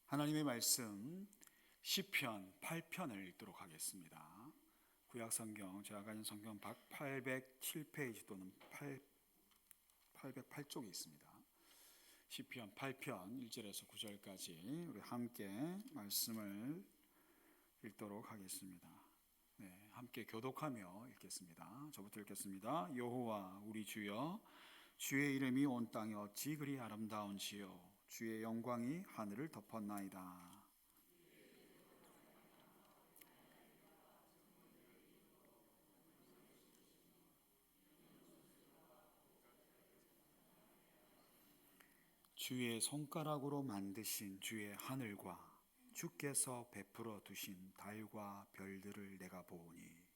하나님의 말씀 시편 8편을 읽도록 하겠습니다. 구약성경 제가 가진 성경 807페이지 또는 808쪽에 있습니다. 시편 8편 1절에서 9절까지 우리 함께 말씀을 읽도록 하겠습니다. 네, 함께 교독하며 읽겠습니다. 저부터 읽겠습니다. 여호와 우리 주여, 주의 이름이 온 땅에 어찌 그리 아름다운지요. 주의 영광이 하늘을 덮었나이다. 주의 손가락으로 만드신 주의 하늘과 주께서 베풀어 두신 달과 별들을 내가 보오니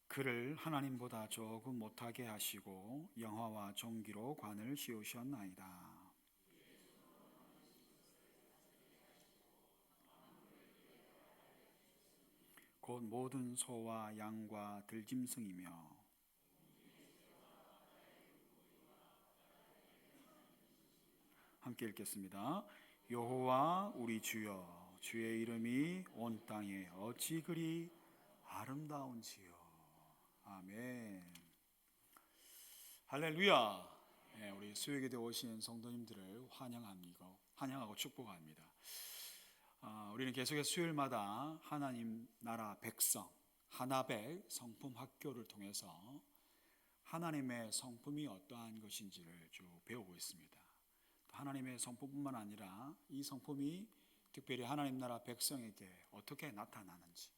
그를 하나님보다 조금 못하게 하시고 영화와 종기로 관을 씌우셨나이다. 곧 모든 소와 양과 들짐승이며 함께 읽겠습니다. 여호와 우리 주여, 주의 이름이 온 땅에 어찌 그리 아름다운지요. 아멘. 할렐루야. 네, 우리 수요예배에 오신 성도님들을 환영하고 축복합니다. 우리는 계속해서 수요일마다 하나님 나라 백성 하나백 성품 학교를 통해서 하나님의 성품이 어떠한 것인지를 쭉 배우고 있습니다. 하나님의 성품뿐만 아니라 이 성품이 특별히 하나님 나라 백성에게 어떻게 나타나는지,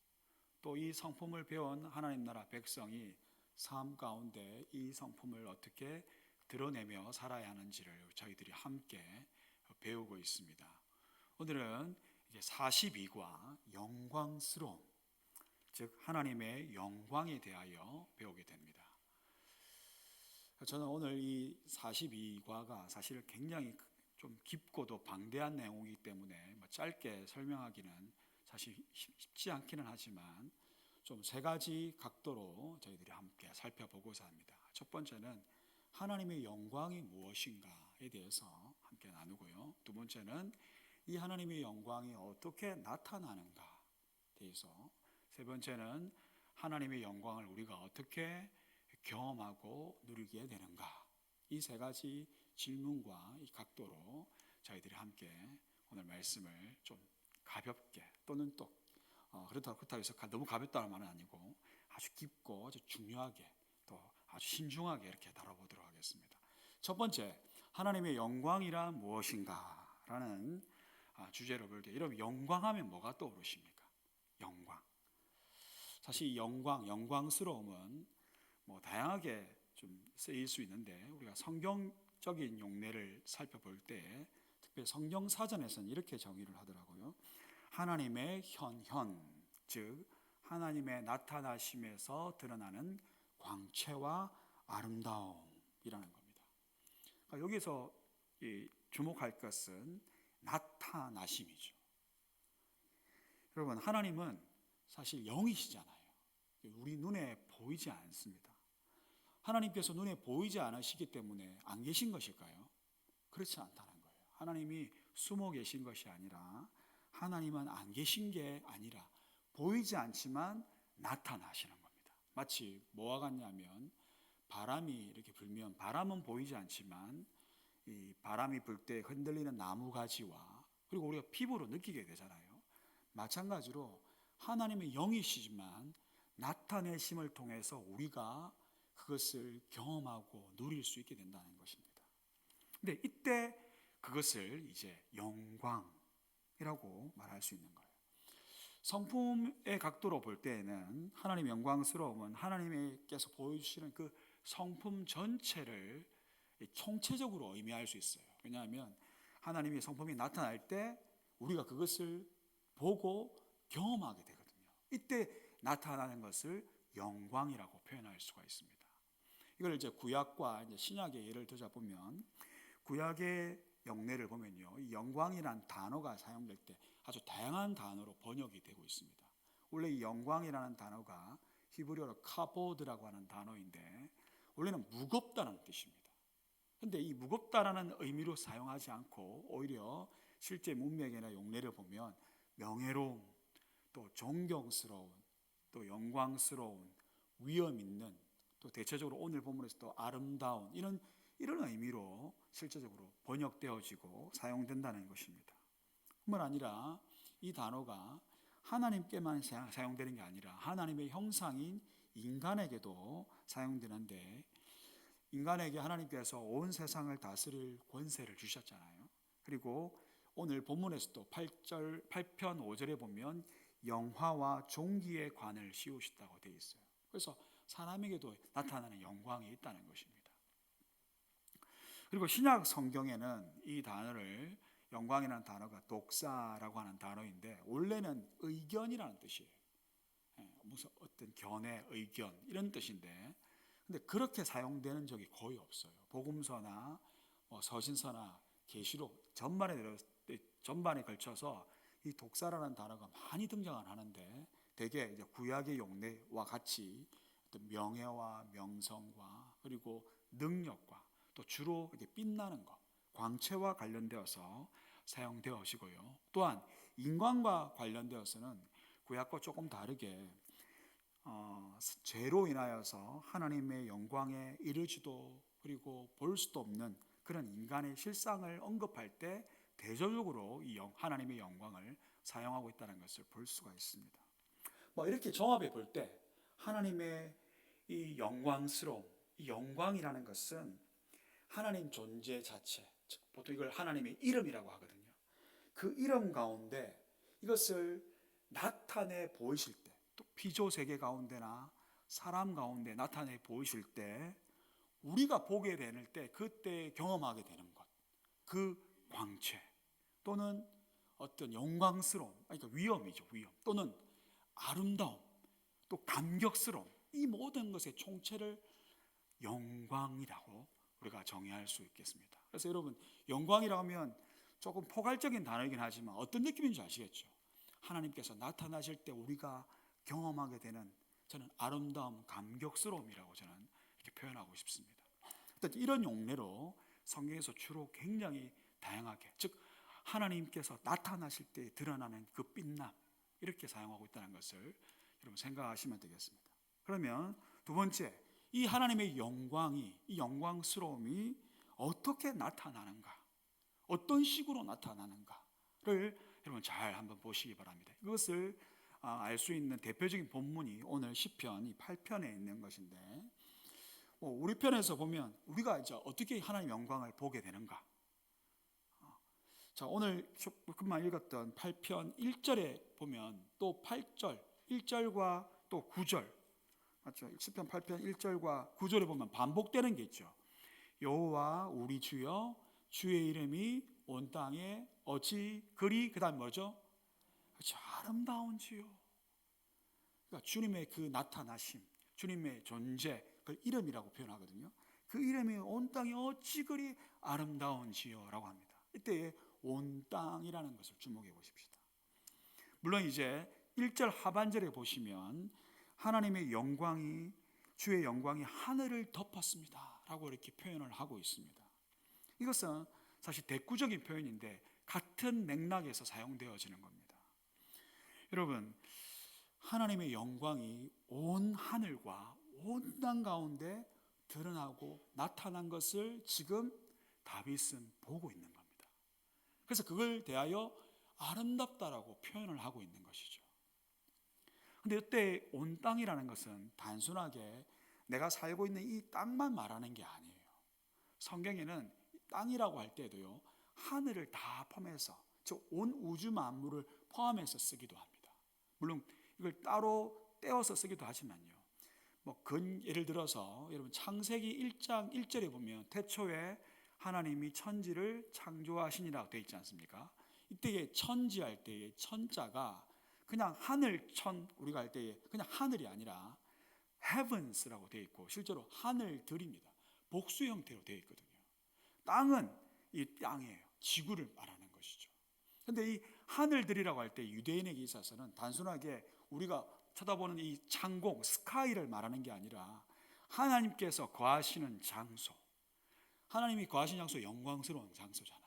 또 이 성품을 배운 하나님 나라 백성이 삶 가운데 이 성품을 어떻게 드러내며 살아야 하는지를 저희들이 함께 배우고 있습니다. 오늘은 이제 42과 영광스러움, 즉 하나님의 영광에 대하여 배우게 됩니다. 저는 오늘 이 42과가 사실 굉장히 좀 깊고도 방대한 내용이기 때문에 짧게 설명하기는 사실 쉽지 않기는 하지만 좀 세 가지 각도로 저희들이 함께 살펴보고자 합니다. 첫 번째는 하나님의 영광이 무엇인가에 대해서 함께 나누고요. 두 번째는 이 하나님의 영광이 어떻게 나타나는가에 대해서, 세 번째는 하나님의 영광을 우리가 어떻게 경험하고 누리게 되는가, 이 세 가지 질문과 이 각도로 저희들이 함께 오늘 말씀을 좀 가볍게 또는 또 그렇다고 해서 너무 가볍다는 말은 아니고 아주 깊고 아주 중요하게 또 아주 신중하게 이렇게 다뤄보도록 하겠습니다. 첫 번째, 하나님의 영광이란 무엇인가 라는 주제로 볼 때, 여러분 영광하면 뭐가 떠오르십니까? 영광. 사실 이 영광스러움은 다양하게 좀 쓰일 수 있는데, 우리가 성경적인 용례를 살펴볼 때 특별히 성경 사전에서는 이렇게 정의를 하더라고요. 하나님의 현현, 즉 하나님의 나타나심에서 드러나는 광채와 아름다움이라는 겁니다. 그러니까 여기서 주목할 것은 나타나심이죠. 여러분, 하나님은 사실 영이시잖아요. 우리 눈에 보이지 않습니다. 하나님께서 눈에 보이지 않으시기 때문에 안 계신 것일까요? 그렇지 않다는 거예요. 하나님이 숨어 계신 것이 아니라, 하나님은 안 계신 게 아니라 보이지 않지만 나타나시는 겁니다. 마치 뭐와 같냐면, 바람이 이렇게 불면 바람은 보이지 않지만 이 바람이 불 때 흔들리는 나무 가지와, 그리고 우리가 피부로 느끼게 되잖아요. 마찬가지로 하나님의 영이시지만 나타내심을 통해서 우리가 그것을 경험하고 누릴 수 있게 된다는 것입니다. 근데 이때 그것을 이제 영광이라고 말할 수 있는 거예요. 성품의 각도로 볼 때에는 하나님의 영광스러움은 하나님께서 보여주시는 그 성품 전체를 총체적으로 의미할 수 있어요. 왜냐하면 하나님의 성품이 나타날 때 우리가 그것을 보고 경험하게 되거든요. 이때 나타나는 것을 영광이라고 표현할 수가 있습니다. 이걸 이제 구약과 이제 신약의 예를 들자 보면, 구약의 영례를 보면요, 이 영광이란 단어가 사용될 때 아주 다양한 단어로 번역이 되고 있습니다. 원래 이 영광이라는 단어가 히브리어로 카보드라고 하는 단어인데 원래는 무겁다는 뜻입니다. 근데 이 무겁다라는 의미로 사용하지 않고 오히려 실제 문맥이나 용례를 보면 명예로움, 또 존경스러운, 또 영광스러운, 위엄 있는, 또 대체적으로 오늘 본문에서 또 아름다운 이런 의미로 실제적으로 번역되어지고 사용된다는 것입니다. 뿐만 아니라 이 단어가 하나님께만 사용되는 게 아니라 하나님의 형상인 인간에게도 사용되는데, 인간에게 하나님께서 온 세상을 다스릴 권세를 주셨잖아요. 그리고 오늘 본문에서도 8편 5절에 보면 영화와 종기의 관을 씌우셨다고 되어 있어요. 그래서 사람에게도 나타나는 영광이 있다는 것입니다. 그리고 신약 성경에는 이 단어를, 영광이라는 단어가 독사라고 하는 단어인데 원래는 의견이라는 뜻이에요. 무슨 어떤 견해, 의견 이런 뜻인데, 근데 그렇게 사용되는 적이 거의 없어요. 복음서나 서신서나 계시록 전반에 걸쳐서 이 독사라는 단어가 많이 등장을 하는데, 대개 이제 구약의 용례와 같이 어떤 명예와 명성과 그리고 능력과 또 주로 이렇게 빛나는 것, 광채와 관련되어서 사용되어지고요. 또한 인간과 관련되어서는 구약과 조금 다르게 죄로 인하여서 하나님의 영광에 이르지도 그리고 볼 수도 없는 그런 인간의 실상을 언급할 때 대조적으로 이 하나님의 영광을 사용하고 있다는 것을 볼 수가 있습니다. 이렇게 종합해 볼 때 하나님의 이 영광스러움, 이 영광이라는 것은 하나님 존재 자체, 보통 이걸 하나님의 이름이라고 하거든요. 그 이름 가운데 이것을 나타내 보이실 때, 또 피조 세계 가운데나 사람 가운데 나타내 보이실 때 우리가 보게 되는 때 그때 경험하게 되는 것, 그 광채 또는 어떤 영광스러움, 그러니까 위엄이죠, 위엄, 또는 아름다움, 또 감격스러움, 이 모든 것의 총체를 영광이라고 우리가 정의할 수 있겠습니다. 그래서 여러분, 영광이라고 하면 조금 포괄적인 단어이긴 하지만 어떤 느낌인지 아시겠죠? 하나님께서 나타나실 때 우리가 경험하게 되는, 저는 아름다움, 감격스러움이라고 저는 이렇게 표현하고 싶습니다. 이런 용례로 성경에서 주로 굉장히 다양하게, 즉 하나님께서 나타나실 때 드러나는 그 빛남, 이렇게 사용하고 있다는 것을 여러분 생각하시면 되겠습니다. 그러면 두 번째, 이 하나님의 영광이, 이 영광스러움이 어떻게 나타나는가, 어떤 식으로 나타나는가를 여러분 잘 한번 보시기 바랍니다. 이것을 알 수 있는 대표적인 본문이 오늘 시편 8편에 있는 것인데, 우리 편에서 보면 우리가 이제 어떻게 하나님의 영광을 보게 되는가. 자, 오늘 금방 읽었던 8편 1절에 보면 또 8절, 1절과 또 9절, 맞죠? 시편 8편 1절과 9절에 보면 반복되는 게 있죠. 여호와 우리 주여, 주의 이름이 온 땅에 어찌 그리, 그다음 뭐죠? 그렇죠, 아름다운지요. 그러니까 주님의 그 나타나심, 주님의 존재, 그 이름이라고 표현하거든요. 그 이름이 온 땅이 어찌 그리 아름다운지요라고 합니다. 이때 온 땅이라는 것을 주목해 보십시다. 물론 이제 1절 하반절에 보시면 하나님의 영광이, 주의 영광이 하늘을 덮었습니다 라고 이렇게 표현을 하고 있습니다. 이것은 사실 대꾸적인 표현인데 같은 맥락에서 사용되어지는 겁니다. 여러분, 하나님의 영광이 온 하늘과 온 땅 가운데 드러나고 나타난 것을 지금 다윗은 보고 있는 겁니다. 그래서 그걸 대하여 아름답다라고 표현을 하고 있는 것이죠. 근데 이때 온 땅이라는 것은 단순하게 내가 살고 있는 이 땅만 말하는 게 아니에요. 성경에는 땅이라고 할 때도요, 하늘을 다 포함해서, 즉 온 우주 만물을 포함해서 쓰기도 합니다. 물론 이걸 따로 떼어서 쓰기도 하지만요. 예를 들어서 여러분 창세기 1장 1절에 보면 태초에 하나님이 천지를 창조하시니라고 되어 있지 않습니까? 이때의 천지할 때의 천자가 그냥 하늘천, 우리가 할 때의 그냥 하늘이 아니라 heavens라고 되어 있고 실제로 하늘들입니다. 복수 형태로 되어 있거든요. 땅은 이 땅이에요. 지구를 말하는 것이죠. 그런데 이 하늘들이라고 할 때 유대인에게 있어서는 단순하게 우리가 쳐다보는 이 창공, 스카이를 말하는 게 아니라 하나님께서 거하시는 장소, 하나님이 거하시는 장소, 영광스러운 장소잖아요.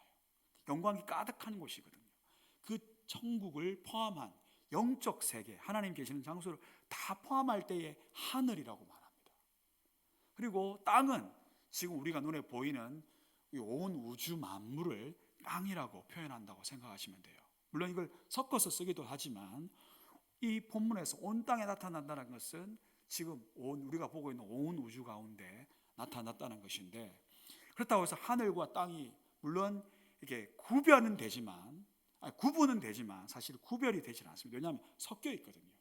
영광이 가득한 곳이거든요. 그 천국을 포함한 영적 세계, 하나님 계시는 장소를 다 포함할 때의 하늘이라고 말합니다. 그리고 땅은 지금 우리가 눈에 보이는 온 우주 만물을 땅이라고 표현한다고 생각하시면 돼요. 물론 이걸 섞어서 쓰기도 하지만 이 본문에서 온 땅에 나타난다는 것은 지금 우리가 보고 있는 온 우주 가운데 나타났다는 것인데, 그렇다고 해서 하늘과 땅이 물론 이게 구분은 되지만 사실 구별이 되지는 않습니다. 왜냐하면 섞여 있거든요.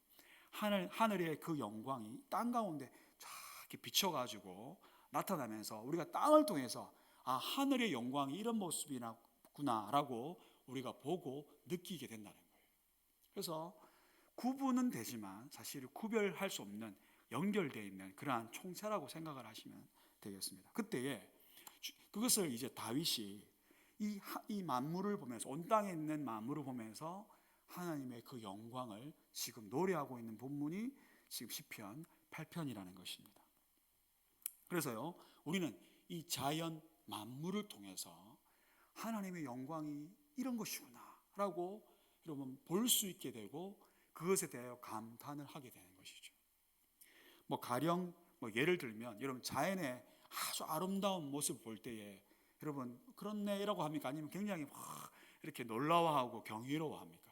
하늘의 그 영광이 땅 가운데 쫙 이렇게 비춰가지고 나타나면서 우리가 땅을 통해서 하늘의 영광이 이런 모습이구나라고 우리가 보고 느끼게 된다는 거예요. 그래서 구분은 되지만 사실 구별할 수 없는, 연결되어 있는 그러한 총체라고 생각을 하시면 되겠습니다. 그때에 그것을 이제 다윗이 이 만물을 보면서, 온 땅에 있는 만물을 보면서 하나님의 그 영광을 지금 노래하고 있는 본문이 지금 시편 8편이라는 것입니다. 그래서요, 우리는 이 자연 만물을 통해서 하나님의 영광이 이런 것이구나 라고 여러분 볼 수 있게 되고, 그것에 대하여 감탄을 하게 되는 것이죠. 가령 예를 들면 여러분 자연의 아주 아름다운 모습을 볼 때에 여러분 그렇네라고 합니까? 아니면 굉장히 막 이렇게 놀라워하고 경이로워합니까?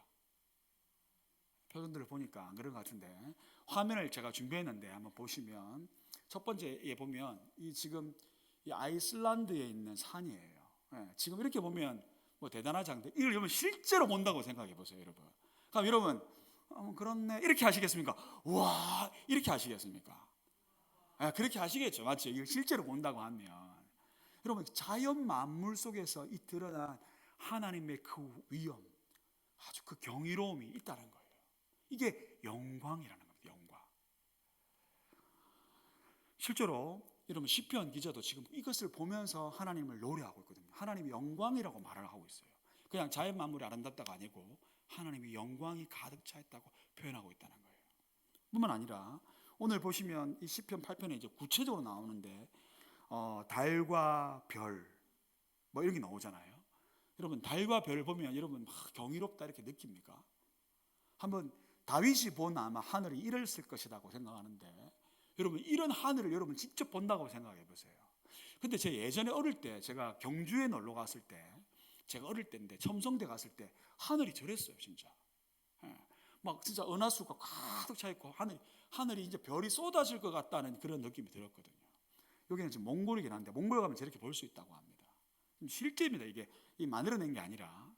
표현들을 보니까 안 그런 것 같은데, 화면을 제가 준비했는데 한번 보시면 첫 번째에 보면 지금 이 아이슬란드에 있는 산이에요. 지금 이렇게 보면 대단하지 않은데, 이걸 여러분 실제로 본다고 생각해 보세요, 여러분. 그럼 여러분 그렇네 이렇게 하시겠습니까? 와 이렇게 하시겠습니까? 그렇게 하시겠죠, 맞죠? 이걸 실제로 본다고 하면 여러분 자연 만물 속에서 이 드러난 하나님의 그 위엄, 아주 그 경이로움이 있다는 거예요. 이게 영광이라는 겁니다. 영광. 실제로 여러분 시편 기자도 지금 이것을 보면서 하나님을 노래하고 있거든요. 하나님의 영광이라고 말을 하고 있어요. 그냥 자연 만물이 아름답다가 아니고 하나님의 영광이 가득 차 있다고 표현하고 있다는 거예요. 뿐만 아니라 오늘 보시면 이 시편 8편에 이제 구체적으로 나오는데 달과 별 이런 게 나오잖아요. 여러분 달과 별을 보면 여러분 막 경이롭다 이렇게 느낍니까? 한번 다윗이 본 아마 하늘이 이랬을 것이라고 생각하는데, 여러분 이런 하늘을 여러분 직접 본다고 생각해 보세요. 근데 제가 예전에 어릴 때 제가 경주에 놀러 갔을 때, 제가 어릴 때인데 첨성대 갔을 때 하늘이 저랬어요, 진짜. 막 진짜 은하수가 가득 차 있고 하늘이 이제 별이 쏟아질 것 같다는 그런 느낌이 들었거든요. 여기는 지금 몽골이긴 한데 몽골 가면 저렇게 볼 수 있다고 합니다. 실제입니다. 이게 만들어낸 게 아니라.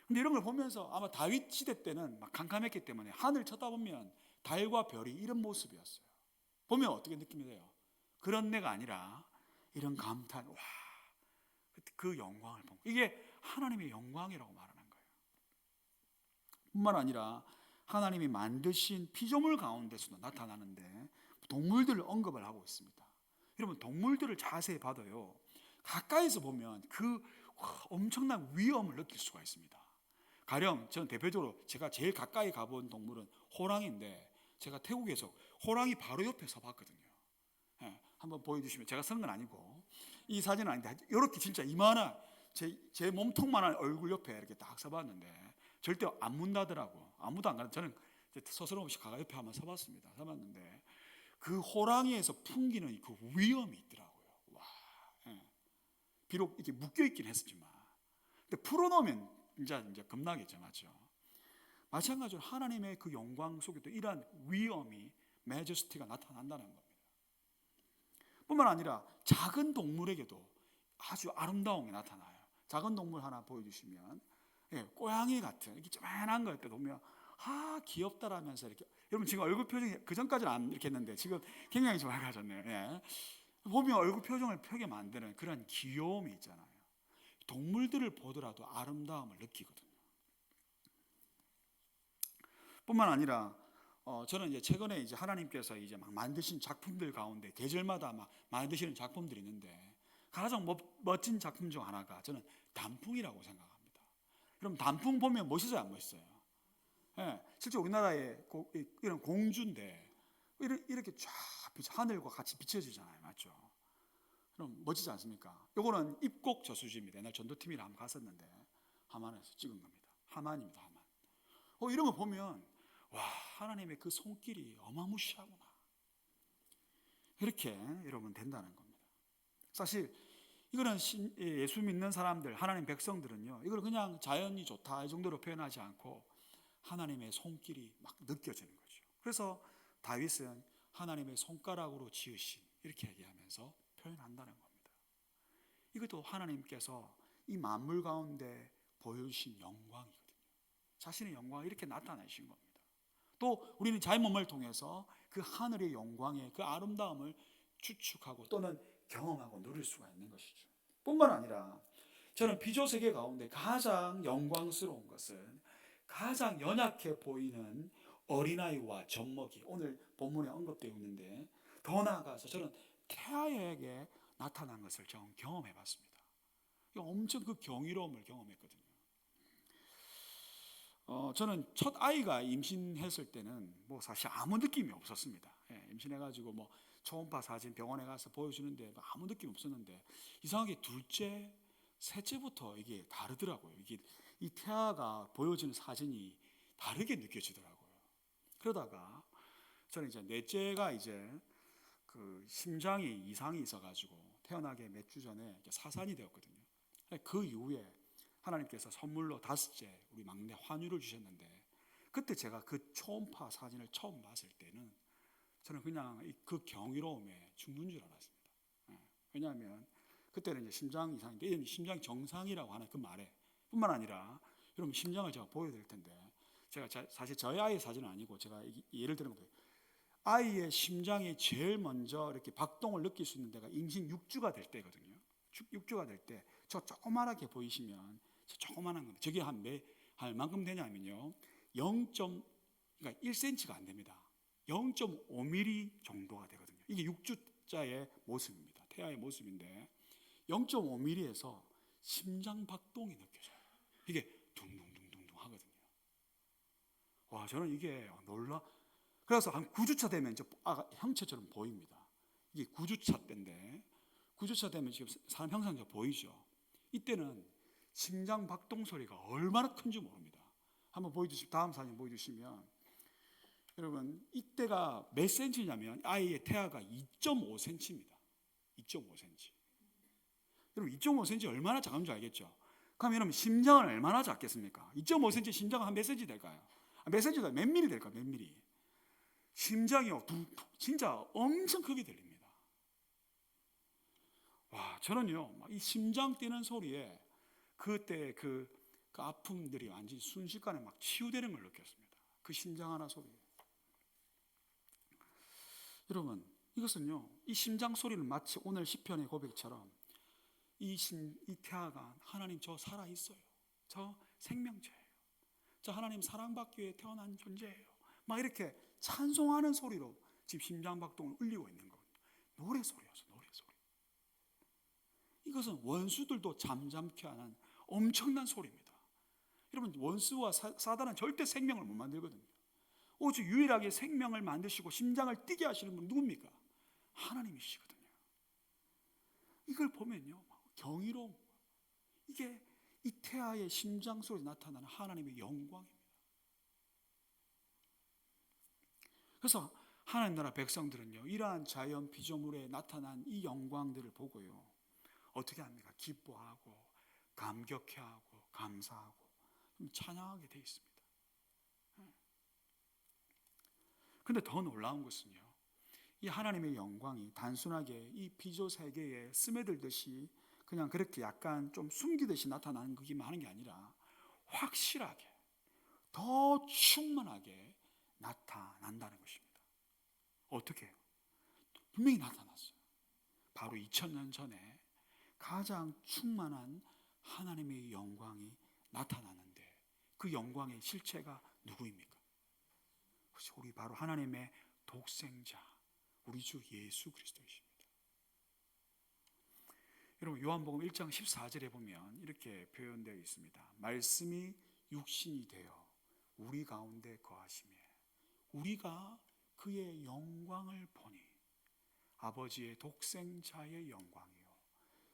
근데 이런 걸 보면서 아마 다윗 시대 때는 막 캄캄했기 때문에 하늘 쳐다보면 달과 별이 이런 모습이었어요. 보면 어떻게 느낌이 돼요? 그런 데가 아니라 이런 감탄, 와, 그 영광을 보고, 이게 하나님의 영광이라고 말하는 거예요. 뿐만 아니라 하나님이 만드신 피조물 가운데서도 나타나는데 동물들을 언급을 하고 있습니다. 여러분 동물들을 자세히 봐도요, 가까이서 보면 그 엄청난 위험을 느낄 수가 있습니다. 가령 저는 대표적으로 제가 제일 가까이 가본 동물은 호랑이인데, 제가 태국에서 호랑이 바로 옆에 서봤거든요. 한번 보여주시면, 제가 선 건 아니고 이 사진은 아닌데 이렇게 진짜 이만한 제 몸통만한 얼굴 옆에 이렇게 딱 서봤는데 절대 안 문다더라고. 아무도 안 가는, 저는 스스럼 없이 가가 옆에 한번 서봤습니다. 서봤는데 그 호랑이에서 풍기는 그 위험이 있더라고요. 와, 비록 이렇게 묶여 있긴 했지만, 근데 풀어놓으면 이제 겁나겠죠, 맞죠? 마찬가지로 하나님의 그 영광 속에도 이러한 위엄이, 매저스티가 나타난다는 겁니다. 뿐만 아니라 작은 동물에게도 아주 아름다운 게 나타나요. 작은 동물 하나 보여주시면, 고양이 같은 이렇게 조만한 거 보면 귀엽다라면서 이렇게, 여러분 지금 얼굴 표정이 그 전까지는 안 이렇게 했는데 지금 굉장히 좀 밝아졌네요. 보면 얼굴 표정을 펴게 만드는 그런 귀여움이 있잖아요. 동물들을 보더라도 아름다움을 느끼거든요. 뿐만 아니라 저는 이제 최근에 이제 하나님께서 이제 막 만드신 작품들 가운데 계절마다 막 만드시는 작품들이 있는데, 가장 멋진 작품 중 하나가 저는 단풍이라고 생각합니다. 그럼 단풍 보면 멋있어요, 안 멋있어요? 예, 실제 우리나라의 이런 공주인데 이렇게 쫙 하늘과 같이 비춰지잖아요, 맞죠? 그럼 멋지지 않습니까? 요거는 입곡 저수지입니다. 옛날 전도팀이랑 한번 갔었는데 하만에서 찍은 겁니다. 하만입니다, 하만. 이런 거 보면 와, 하나님의 그 손길이 어마무시하구나. 이렇게 여러분 된다는 겁니다. 사실 이거는 예수 믿는 사람들, 하나님 백성들은요, 이걸 그냥 자연이 좋다 이 정도로 표현하지 않고 하나님의 손길이 막 느껴지는 거죠. 그래서 다윗은 하나님의 손가락으로 지으신 이렇게 얘기하면서 표현한다는 겁니다. 이것도 하나님께서 이 만물 가운데 보여주신 영광이거든요. 자신의 영광을 이렇게 나타내신 겁니다. 또 우리는 자연 몸을 통해서 그 하늘의 영광의 그 아름다움을 추측하고 또는 경험하고 누릴 수가 있는 것이죠. 뿐만 아니라 저는 피조 세계 가운데 가장 영광스러운 것은 가장 연약해 보이는 어린아이와 젖먹이, 오늘 본문에 언급되어 있는데 더 나아가서 저는 태아에게 나타난 것을 경험해 봤습니다. 엄청 그 경이로움을 경험했거든요. 저는 첫 아이가 임신했을 때는 뭐 사실 아무 느낌이 없었습니다. 임신해가지고 뭐 초음파 사진 병원에 가서 보여주는데 아무 느낌 없었는데 이상하게 둘째, 셋째부터 이게 다르더라고요. 이게 이 태아가 보여지는 사진이 다르게 느껴지더라고요. 그러다가 저는 이제 넷째가 이제 그 심장이 이상이 있어가지고 태어나기 몇 주 전에 사산이 되었거든요. 그 이후에 하나님께서 선물로 다섯째 우리 막내 환유를 주셨는데 그때 제가 그 초음파 사진을 처음 봤을 때는 저는 그냥 그 경이로움에 죽는 줄 알았습니다. 왜냐하면 그때는 이제 심장 이상인데 심장 정상이라고 하는 그 말에 뿐만 아니라 여러분 심장을 제가 보여드릴 텐데 제가 사실 저희 아이 사진은 아니고 제가 예를 들은 거예요. 아이의 심장이 제일 먼저 이렇게 박동을 느낄 수 있는 데가 임신 6주가 될 때거든요. 6주가 될 때 저 조그만하게 보이시면 저 조그만한 겁니다. 저게 한 만큼 되냐면요. 그러니까 1cm가 안 됩니다. 0.5mm 정도가 되거든요. 이게 6주자의 모습입니다. 태아의 모습인데 0.5mm에서 심장 박동이 느껴져요. 이게 둥둥둥둥둥 하거든요. 와, 저는 이게 그래서 한 9주차 되면 형체처럼 보입니다. 이게 9주차 때인데 9주차 되면 지금 사람 형상이 보이죠. 이때는 심장 박동 소리가 얼마나 큰지 모릅니다. 한번 다음 사진 보여주시면 여러분 이때가 몇 센치냐면 아이의 태아가 2.5cm입니다. 2.5cm. 여러분 2.5cm 얼마나 작은 줄 알겠죠? 그럼 여러분 심장은 얼마나 작겠습니까? 2.5cm 심장은 한 몇 cm 될까요? 몇 cm다 몇 미리 될까요? 몇 미리? 심장이요 진짜 엄청 크게 들립니다. 와, 저는요 이 심장 뛰는 소리에 그때 그 아픔들이 완전히 순식간에 막 치유되는 걸 느꼈습니다. 그 심장 하나 소리에. 여러분 이것은요 이 심장 소리는 마치 오늘 시편의 고백처럼 이 태아가 하나님 저 살아있어요. 저 생명체예요. 저 하나님 사랑받기 위해 태어난 존재예요. 막 이렇게 찬송하는 소리로 지금 심장박동을 울리고 있는 거예요. 노래소리였어, 노래소리. 이것은 원수들도 잠잠케 하는 엄청난 소리입니다. 여러분 원수와 사단은 절대 생명을 못 만들거든요. 오직 유일하게 생명을 만드시고 심장을 뛰게 하시는 분 누굽니까? 하나님이시거든요. 이걸 보면요 경이로운 이게 이 태아의 심장 소리에 나타나는 하나님의 영광입니다. 그래서 하나님 나라 백성들은요 이러한 자연 피조물에 나타난 이 영광들을 보고요 어떻게 합니까? 기뻐하고 감격해하고 감사하고 찬양하게 되어 있습니다. 그런데 더 놀라운 것은요 이 하나님의 영광이 단순하게 이 피조 세계에 스며들듯이 그냥 그렇게 약간 좀 숨기듯이 나타나는 그기만 하는 게 아니라 확실하게 더 충만하게 나타난다는 것입니다. 어떻게 해요? 분명히 나타났어요. 바로 2000년 전에 가장 충만한 하나님의 영광이 나타나는데 그 영광의 실체가 누구입니까? 우리 바로 하나님의 독생자 우리 주 예수 그리스도이십니다. 여러분 요한복음 1장 14절에 보면 이렇게 표현되어 있습니다. 말씀이 육신이 되어 우리 가운데 거하시며 우리가 그의 영광을 보니 아버지의 독생자의 영광이요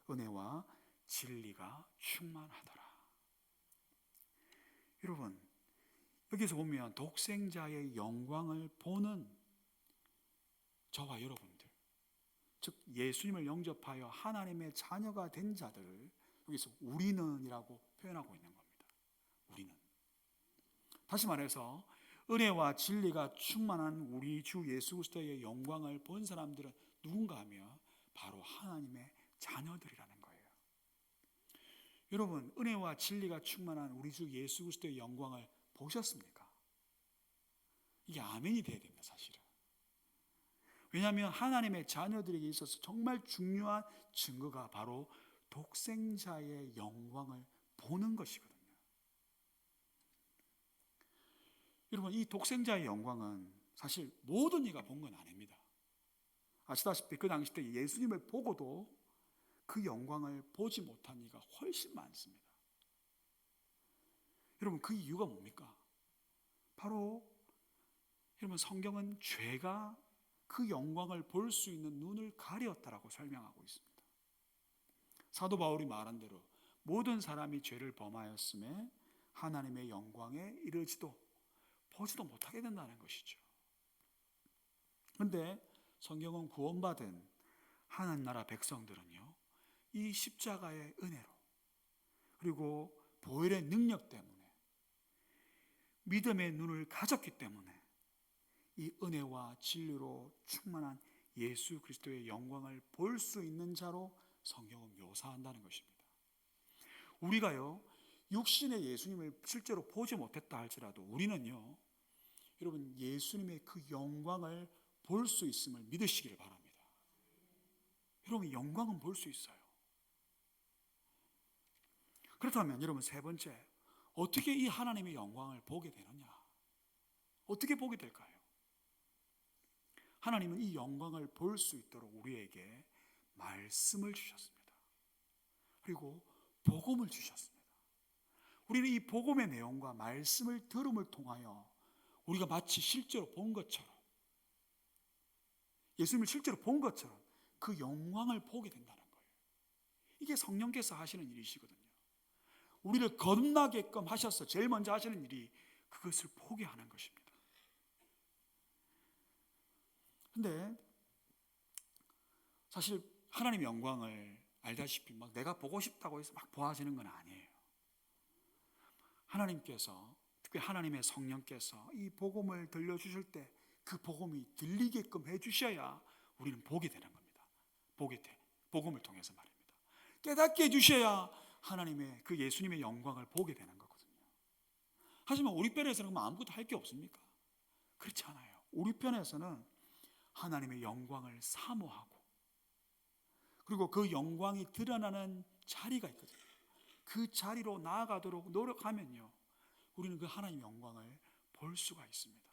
은혜와 진리가 충만하더라. 여러분, 여기서 보면 독생자의 영광을 보는 저와 여러분들, 즉 예수님을 영접하여 하나님의 자녀가 된 자들을 여기서 우리는이라고 표현하고 있는 겁니다. 우리는. 다시 말해서 은혜와 진리가 충만한 우리 주 예수 그리스도의 영광을 본 사람들은 누군가 하면 바로 하나님의 자녀들이라는 거예요. 여러분, 은혜와 진리가 충만한 우리 주 예수 그리스도의 영광을 보셨습니까? 이게 아멘이 돼야 됩니다, 사실은. 왜냐하면 하나님의 자녀들에게 있어서 정말 중요한 증거가 바로 독생자의 영광을 보는 것이거든요. 여러분, 이 독생자의 영광은 사실 모든 이가 본 건 아닙니다. 아시다시피 그 당시 때 예수님을 보고도 그 영광을 보지 못한 이가 훨씬 많습니다. 여러분, 그 이유가 뭡니까? 바로 여러분, 성경은 죄가 그 영광을 볼 수 있는 눈을 가렸다라고 설명하고 있습니다. 사도 바울이 말한 대로 모든 사람이 죄를 범하였음에 하나님의 영광에 이르지도 보지도 못하게 된다는 것이죠. 그런데 성경은 구원받은 하나님 나라 백성들은요, 이 십자가의 은혜로 그리고 보혈의 능력 때문에 믿음의 눈을 가졌기 때문에 이 은혜와 진리로 충만한 예수 그리스도의 영광을 볼 수 있는 자로 성경은 묘사한다는 것입니다. 우리가요, 육신의 예수님을 실제로 보지 못했다 할지라도 우리는요, 여러분, 예수님의 그 영광을 볼 수 있음을 믿으시기를 바랍니다. 여러분, 영광은 볼 수 있어요. 그렇다면 여러분, 세 번째, 어떻게 이 하나님의 영광을 보게 되느냐? 어떻게 보게 될까요? 하나님은 이 영광을 볼 수 있도록 우리에게 말씀을 주셨습니다. 그리고 복음을 주셨습니다. 우리는 이 복음의 내용과 말씀을 들음을 통하여 우리가 마치 실제로 본 것처럼, 예수님을 실제로 본 것처럼 그 영광을 보게 된다는 거예요. 이게 성령께서 하시는 일이시거든요. 우리를 거듭나게끔 하셔서 제일 먼저 하시는 일이 그것을 보게 하는 것입니다. 근데 사실 하나님의 영광을 알다시피 막 내가 보고 싶다고 해서 막 보아지는 건 아니에요. 하나님께서, 특히 하나님의 성령께서 이 복음을 들려주실 때 그 복음이 들리게끔 해주셔야 우리는 보게 되는 겁니다. 보게 돼. 복음을 통해서 말입니다. 깨닫게 해주셔야 하나님의 그 예수님의 영광을 보게 되는 거거든요. 하지만 우리 편에서는 그럼 아무것도 할 게 없습니까? 그렇지 않아요. 우리 편에서는 하나님의 영광을 사모하고 그리고 그 영광이 드러나는 자리가 있거든요. 그 자리로 나아가도록 노력하면요, 우리는 그 하나님의 영광을 볼 수가 있습니다.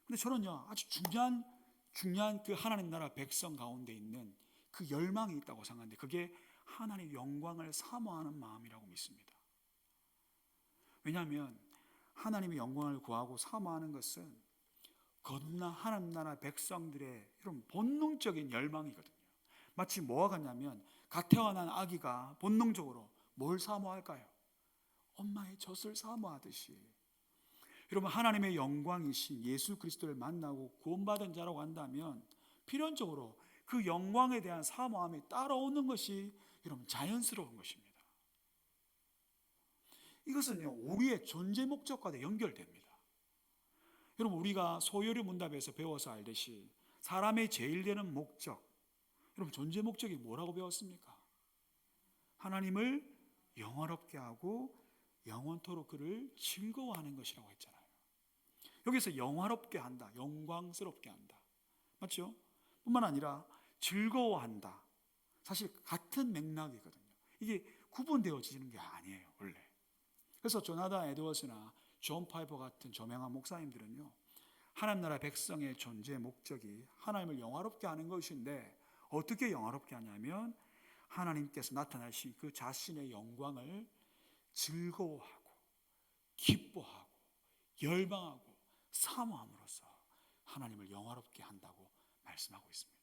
근데 저는요, 아주 중요한 그 하나님 나라 백성 가운데 있는 그 열망이 있다고 생각하는데 그게 하나님의 영광을 사모하는 마음이라고 믿습니다. 왜냐하면 하나님의 영광을 구하고 사모하는 것은 거듭난 하나님 나라 백성들의 이런 본능적인 열망이거든요. 마치 뭐와 같냐면 갓 태어난 아기가 본능적으로 뭘 사모할까요? 엄마의 젖을 사모하듯이 여러분, 하나님의 영광이신 예수 그리스도를 만나고 구원받은 자라고 한다면 필연적으로 그 영광에 대한 사모함이 따라오는 것이 여러분 자연스러운 것입니다. 이것은요, 우리의 존재 목적과도 연결됩니다. 여러분, 우리가 소요리 문답에서 배워서 알듯이 사람의 제일 되는 목적, 여러분 존재 목적이 뭐라고 배웠습니까? 하나님을 영화롭게 하고 영원토록 그를 즐거워하는 것이라고 했잖아요. 여기서 영화롭게 한다, 영광스럽게 한다, 맞죠? 뿐만 아니라 즐거워한다, 사실 같은 맥락이거든요. 이게 구분되어지는 게 아니에요, 원래. 그래서 조나단 에드워스나 존 파이퍼 같은 저명한 목사님들은요, 하나님 나라 백성의 존재 목적이 하나님을 영화롭게 하는 것인데 어떻게 영화롭게 하냐면 하나님께서 나타나신 그 자신의 영광을 즐거워하고 기뻐하고 열망하고 사모함으로써 하나님을 영화롭게 한다고 말씀하고 있습니다.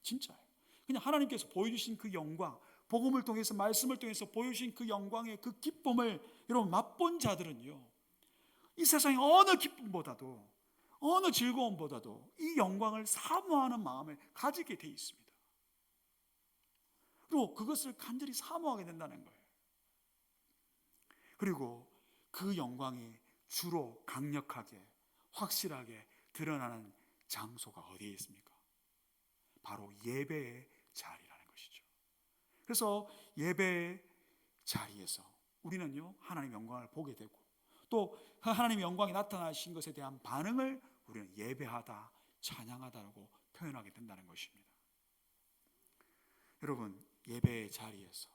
진짜예요. 그냥 하나님께서 보여주신 그 영광, 복음을 통해서, 말씀을 통해서 보여주신 그 영광의 그 기쁨을 여러분 맛본 자들은요, 이 세상의 어느 기쁨보다도, 어느 즐거움보다도 이 영광을 사모하는 마음을 가지게 돼 있습니다. 그리고 그것을 간절히 사모하게 된다는 거예요. 그리고 그 영광이 주로 강력하게, 확실하게 드러나는 장소가 어디에 있습니까? 바로 예배의 자리라는 것이죠. 그래서 예배의 자리에서 우리는요, 하나님의 영광을 보게 되고, 또 하나님의 영광이 나타나신 것에 대한 반응을 우리는 예배하다, 찬양하다라고 표현하게 된다는 것입니다. 여러분, 예배의 자리에서,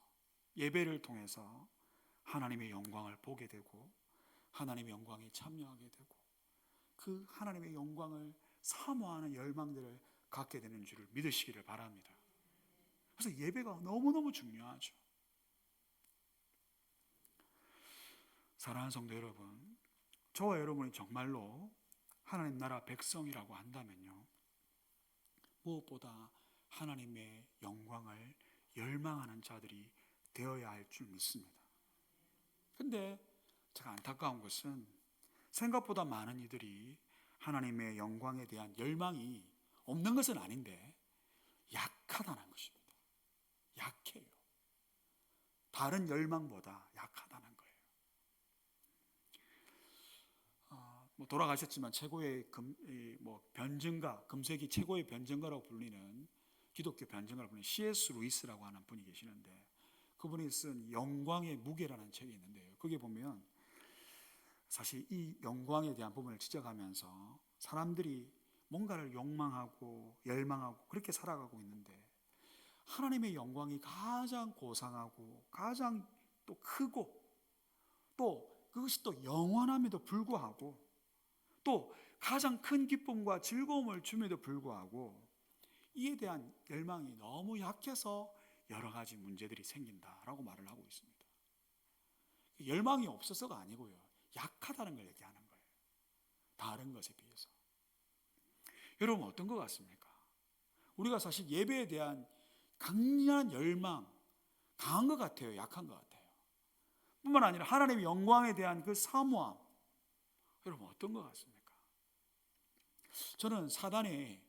예배를 통해서 하나님의 영광을 보게 되고, 하나님의 영광에 참여하게 되고, 그 하나님의 영광을 사모하는 열망들을 갖게 되는 줄을 믿으시기를 바랍니다. 그래서 예배가 너무너무 중요하죠. 사랑하는 성도 여러분, 저와 여러분이 정말로 하나님 나라 백성이라고 한다면요, 무엇보다 하나님의 영광을 열망하는 자들이 되어야 할 줄 믿습니다. 근데 제가 안타까운 것은 생각보다 많은 이들이 하나님의 영광에 대한 열망이 없는 것은 아닌데 약하다는 것입니다. 약해요. 다른 열망보다 약하다는 거예요. 돌아가셨지만 최고의 변증가, 금세기 최고의 변증가라고 불리는, 기독교 변증가라고 불리는 C.S. 루이스라고 하는 분이 계시는데, 그분이 쓴 영광의 무게라는 책이 있는데요, 거기에 보면 사실 이 영광에 대한 부분을 지적하면서 사람들이 뭔가를 욕망하고 열망하고 그렇게 살아가고 있는데, 하나님의 영광이 가장 고상하고 가장 또 크고, 또 그것이 또 영원함에도 불구하고, 또 가장 큰 기쁨과 즐거움을 줌에도 불구하고 이에 대한 열망이 너무 약해서 여러 가지 문제들이 생긴다라고 말을 하고 있습니다. 열망이 없어서가 아니고요, 약하다는 걸 얘기하는 거예요, 다른 것에 비해서. 여러분, 어떤 것 같습니까? 우리가 사실 예배에 대한 강렬한 열망, 강한 것 같아요, 약한 것 같아요? 뿐만 아니라 하나님의 영광에 대한 그 사모함, 여러분 어떤 것 같습니까? 저는 사단의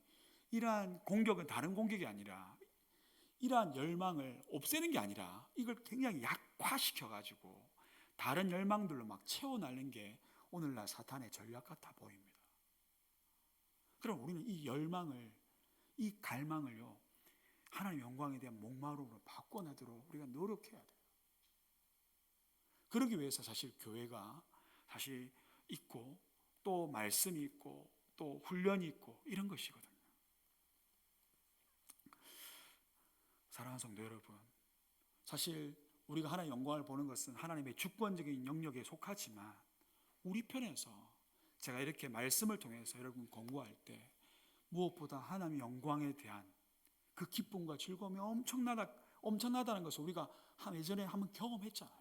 이러한 공격은 다른 공격이 아니라, 이러한 열망을 없애는 게 아니라 이걸 굉장히 약화시켜가지고 다른 열망들로 막 채워나르는 게 오늘날 사탄의 전략 같아 보입니다. 그럼 우리는 이 열망을, 이 갈망을요, 하나님의 영광에 대한 목마름으로 바꿔내도록 우리가 노력해야 돼요. 그러기 위해서 사실 교회가 사실 있고, 또 말씀이 있고, 또 훈련이 있고, 이런 것이거든요. 사랑하는 성도 여러분, 사실 우리가 하나님의 영광을 보는 것은 하나님의 주권적인 영역에 속하지만, 우리 편에서 제가 이렇게 말씀을 통해서 여러분 공부할 때 무엇보다 하나님의 영광에 대한 그 기쁨과 즐거움이 엄청나다는 것을 우리가 예전에 한번 경험했잖아요.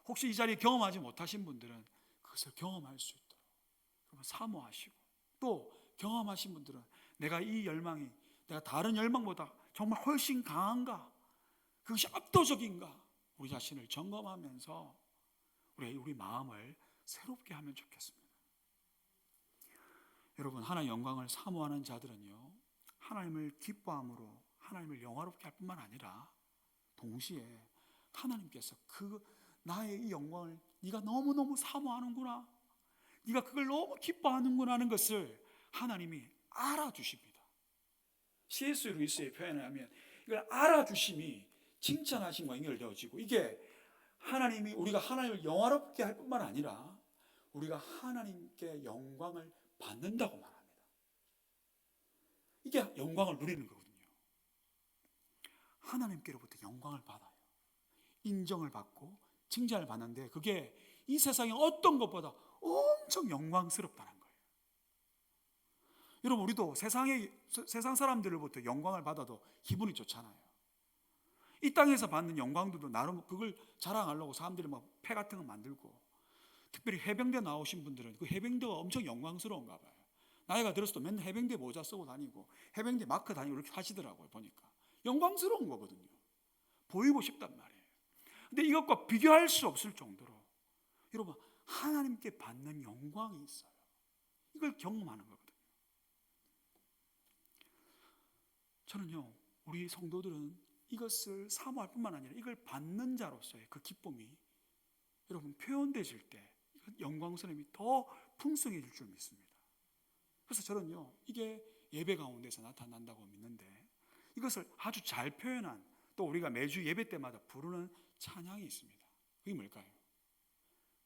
혹시 이 자리에 경험하지 못하신 분들은 그것을 경험할 수 있도록 여러분 사모하시고, 또 경험하신 분들은 내가 이 열망이 내가 다른 열망보다 정말 훨씬 강한가, 그것이 압도적인가, 우리 자신을 점검하면서 우리 마음을 새롭게 하면 좋겠습니다. 여러분, 하나님의 영광을 사모하는 자들은요, 하나님을 기뻐함으로 하나님을 영화롭게 할 뿐만 아니라 동시에 하나님께서 나의 이 영광을 네가 너무너무 사모하는구나, 네가 그걸 너무 기뻐하는구나 하는 것을 하나님이 알아주십니다. C.S. 루이스의 표현을 하면 이걸 알아주심이 칭찬하심과 연결되어지고, 이게 하나님이 우리가 하나님을 영화롭게 할 뿐만 아니라 우리가 하나님께 영광을 받는다고 말합니다. 이게 영광을 누리는 거거든요. 하나님께로부터 영광을 받아요. 인정을 받고 칭찬을 받는데, 그게 이 세상의 어떤 것보다 엄청 영광스럽다는 거예요. 여러분, 우리도 세상 사람들로부터 영광을 받아도 기분이 좋잖아요. 이 땅에서 받는 영광들도 나름 그걸 자랑하려고 사람들이 막 패 같은 거 만들고, 특별히 해병대 나오신 분들은 그 해병대가 엄청 영광스러운가 봐요. 나이가 들어서도 맨날 해병대 모자 쓰고 다니고 해병대 마크 다니고 이렇게 하시더라고요. 보니까 영광스러운 거거든요. 보이고 싶단 말이에요. 근데 이것과 비교할 수 없을 정도로 여러분 하나님께 받는 영광이 있어요. 이걸 경험하는 거거든요. 저는요, 우리 성도들은 이것을 사모할 뿐만 아니라 이걸 받는 자로서의 그 기쁨이 여러분 표현되실 때 영광스러움이 더 풍성해질 줄 믿습니다. 그래서 저는요, 이게 예배 가운데서 나타난다고 믿는데 이것을 아주 잘 표현한, 또 우리가 매주 예배 때마다 부르는 찬양이 있습니다. 그게 뭘까요?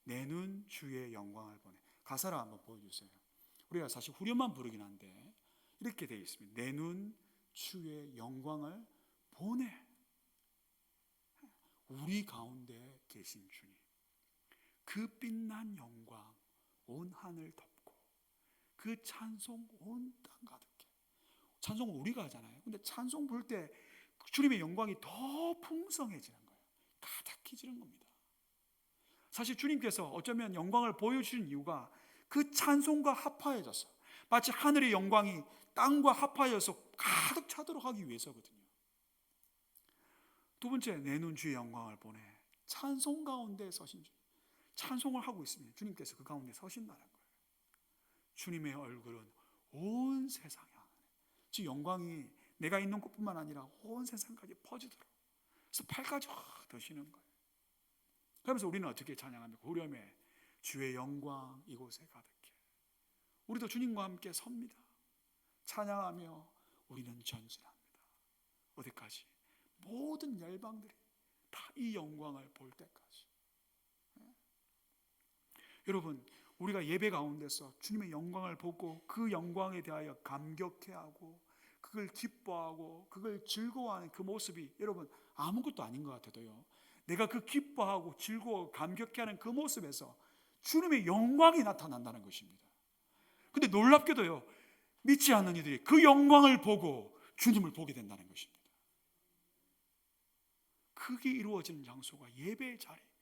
내 눈 주의 영광을 보내. 가사를 한번 보여주세요. 우리가 사실 후렴만 부르긴 한데 이렇게 되어 있습니다. 내 눈 주의 영광을 보내. 우리 가운데 계신 주님, 그 빛난 영광 온 하늘 덮고 그 찬송 온 땅 가득해. 찬송은 우리가 하잖아요. 근데 찬송 부를 때 주님의 영광이 더 풍성해지는 거예요. 가득해지는 겁니다. 사실 주님께서 어쩌면 영광을 보여주신 이유가 그 찬송과 합하여져서 마치 하늘의 영광이 땅과 합하여서 가득 차도록 하기 위해서거든요. 두 번째, 내 눈 주의 영광을 보내. 찬송 가운데 서신 주님, 찬송을 하고 있습니다. 주님께서 그 가운데 서신다는 거예요. 주님의 얼굴은 온 세상에, 즉 영광이 내가 있는 곳뿐만 아니라 온 세상까지 퍼지도록, 그래서 팔까지 확 드시는 거예요. 그러면서 우리는 어떻게 찬양합니까? 후렴에 주의 영광 이곳에 가득해. 우리도 주님과 함께 섭니다. 찬양하며 우리는 전진합니다. 어디까지? 모든 열방들이 다 이 영광을 볼 때까지. 여러분, 우리가 예배 가운데서 주님의 영광을 보고 그 영광에 대하여 감격해하고 그걸 기뻐하고 그걸 즐거워하는 그 모습이 여러분 아무것도 아닌 것 같아도요, 내가 그 기뻐하고 즐거워 감격해하는 그 모습에서 주님의 영광이 나타난다는 것입니다. 근데 놀랍게도요, 믿지 않는 이들이 그 영광을 보고 주님을 보게 된다는 것입니다. 그게 이루어지는 장소가 예배의 자리입니다.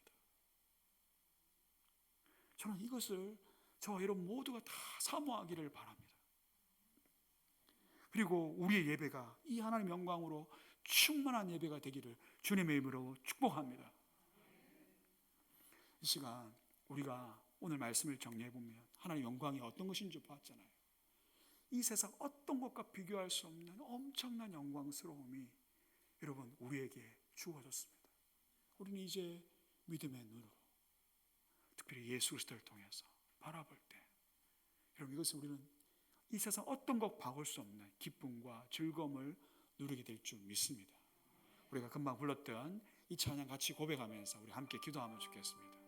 저는 이것을 저와 여러분 모두가 다 사모하기를 바랍니다. 그리고 우리의 예배가 이 하나님 영광으로 충만한 예배가 되기를 주님의 이름으로 축복합니다. 이 시간 우리가 오늘 말씀을 정리해보면 하나님의 영광이 어떤 것인지 봤잖아요. 이 세상 어떤 것과 비교할 수 없는 엄청난 영광스러움이 여러분 우리에게 주어졌습니다. 우리는 이제 믿음의 눈으로 특별히 예수 그리스도를 통해서 바라볼 때 여러분 이것을 우리는 이 세상 어떤 것 바꿀 수 없는 기쁨과 즐거움을 누리게 될 줄 믿습니다. 우리가 금방 불렀던 이 찬양 같이 고백하면서 우리 함께 기도하면 좋겠습니다.